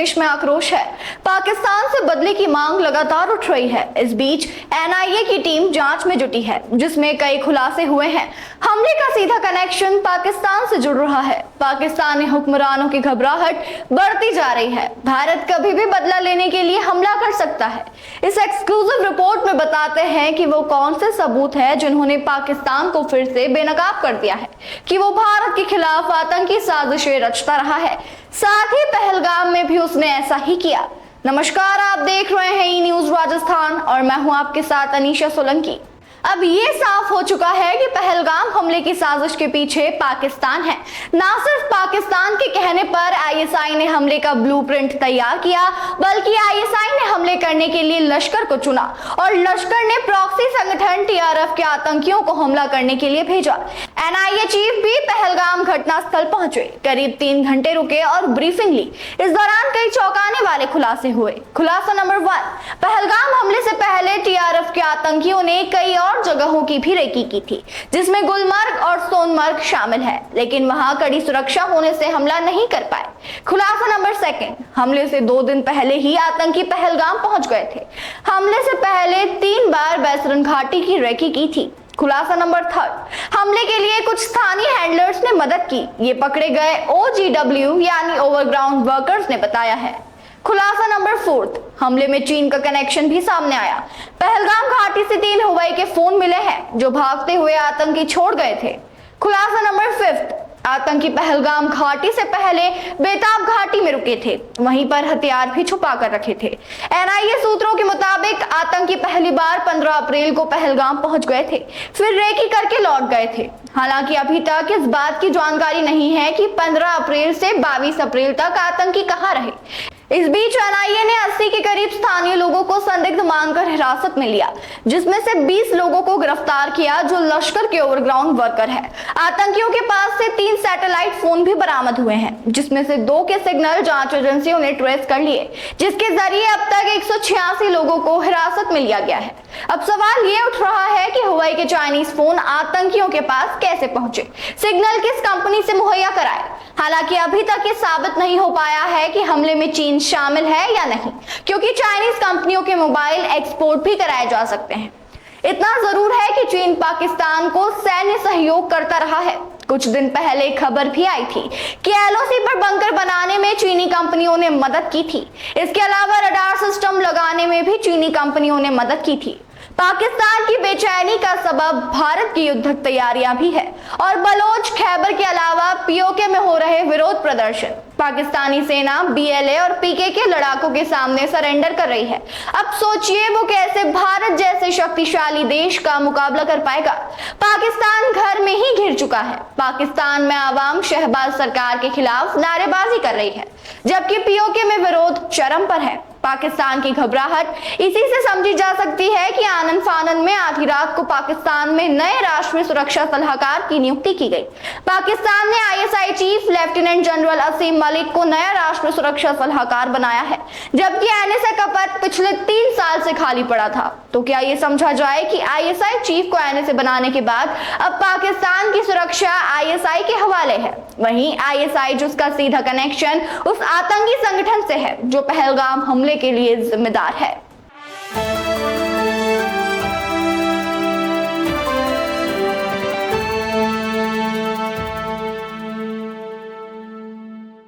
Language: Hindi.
देश में आक्रोश है। पाकिस्तान से बदले की मांग लगातार उठ रही है। इस बीच एनआईए की टीम जांच में जुटी है, जिसमें कई खुलासे हुए हैं। हमले का सीधा कनेक्शन पाकिस्तान से जुड़ रहा है। पाकिस्तानी हुक्मरानों की घबराहट बढ़ती जा रही है। भारत कभी भी बदला लेने के लिए हमला कर सकता है। इस एक्सक्लूसिव रिपोर्ट में बताते हैं कि वो कौन से सबूत है जिन्होंने पाकिस्तान को फिर से बेनकाब कर दिया है कि वो भारत के खिलाफ आतंकी साजिशें रचता रहा है। साथ ही पहलगाम में भी उसने ऐसा ही किया। नमस्कार, आप देख रहे हैं ई न्यूज राजस्थान और मैं हूं आपके साथ अनीशा सोलंकी। अब ये साफ हो चुका है कि पहलगाम हमले की साजिश के पीछे पाकिस्तान है। ना सिर्फ पाकिस्तान के कहने पर आईएसआई ने हमले का ब्लूप्रिंट तैयार किया, बल्कि आईएसआई ने हमले करने के लिए लश्कर को चुना और लश्कर ने प्रॉक्सी संगठन टीआरएफ के आतंकियों को हमला करने के लिए भेजा। एनआईए चीफ भी पहलगाम घटनास्थल पहुंचे, करीब 3 घंटे रुके और ब्रीफिंग ली। इस दौरान कई चौंकाने वाले खुलासे हुए। खुलासा नंबर 1, पहलगाम हमले से पहले टीआरएफ के आतंकियों ने कई और जगहों की भी रेकी की थी, जिसमें गुलमर्ग और सोनमर्ग शामिल है, लेकिन वहां कड़ी सुरक्षा होने से हमला नहीं कर पाए। खुलासा नंबर 2, हमले से 2 दिन पहले ही आतंकी पहलगाम पहुंच गए थे। हमले से पहले 3 बार बैसरन घाटी की रेकी की थी। खुलासा नंबर 3, हमले के लिए कुछ स्थानीय हैंडलर्स ने मदद की। ये पकड़े गए ओजीडब्ल्यू यानी ओवरग्राउंड वर्कर्स ने बताया है। खुलासा नंबर 4, हमले में चीन का कनेक्शन भी सामने आया। पहलगाम घाटी से 3 हवाई के फोन मिले हैं जो भागते हुए आतंकी छोड़ गए थे। खुलासा नंबर 5, आतंकी पहलगाम घाटी से पहले बेताब घाटी में रुके थे, वहीं पर हथियार भी छुपा कर रखे थे। एनआईए सूत्रों के मुताबिक आतंकी पहली बार 15 अप्रैल को पहलगाम पहुंच गए थे, फिर रेकी करके लौट गए थे। हालांकि अभी तक इस बात की जानकारी नहीं है कि 15 अप्रैल से 22 अप्रैल तक आतंकी कहां रहे। इस बीच एनआईए ने 80 के करीब स्थानीय लोगों को संदिग्ध मानकर हिरासत में लिया, जिसमें से 20 लोगों को गिरफ्तार किया जो लश्कर के ओवरग्राउंड वर्कर है। आतंकियों के पास से 3 सैटेलाइट फोन भी बरामद हुए हैं, जिसमें से 2 के सिग्नल जांच एजेंसियों ने ट्रेस कर लिए, जिसके जरिए अब तक 186 लोगों को हिरासत में लिया गया है। अब सवाल ये उठ रहा है कि हुआई के चाइनीज फोन आतंकियों के पास कैसे पहुंचे, सिग्नल किस कंपनी से मुहैया कराए। हालांकि अभी तक ये साबित नहीं हो पाया है कि हमले में चीन शामिल है या नहीं, क्योंकि चाइनीज कंपनियों के मोबाइल एक्सपोर्ट भी कराए जा सकते हैं। इतना जरूर है कि चीन पाकिस्तान को सैन्य सहयोग करता रहा है। कुछ दिन पहले खबर भी आई थी कि एलओसी पर बंकर बनाने में चीनी कंपनियों ने मदद की थी। इसके अलावा रडार सिस्टम लगाने में भी चीनी कंपनियों ने मदद की थी। पाकिस्तान की बेचैनी का सबब भारत की युद्धक तैयारियां भी है और बलोच खैबर के अलावा पीओके में हो रहे विरोध प्रदर्शन। पाकिस्तानी सेना बीएलए और पीकेके लड़ाकों के सामने सरेंडर कर रही है। अब सोचिए वो कैसे भारत जैसे शक्तिशाली देश का मुकाबला कर पाएगा। पाकिस्तान घर में ही घिर चुका है। पाकिस्तान में आवाम शहबाज सरकार के खिलाफ नारेबाजी कर रही है, जबकि पीओके में विरोध चरम पर है। पाकिस्तान की घबराहट इसी से समझी जा सकती है कि आनन फानन में आधी रात को पाकिस्तान में नए राष्ट्रीय सुरक्षा सलाहकार की नियुक्ति की गई। पाकिस्तान ने आईएसआई चीफ लेफ्टिनेंट जनरल असीम मलिक को नया राष्ट्रीय सुरक्षा सलाहकार बनाया है, जबकि एनएसए का पद पिछले 3 साल से खाली पड़ा था। तो क्या ये समझा जाए कि आईएसआई चीफ को एनएसए बनाने के बाद अब पाकिस्तान की सुरक्षा आईएसआई के हवाले है। वहीं आईएसआई जिसका सीधा कनेक्शन उस आतंकी संगठन से है जो पहलगाम हमले के लिए जिम्मेदार है।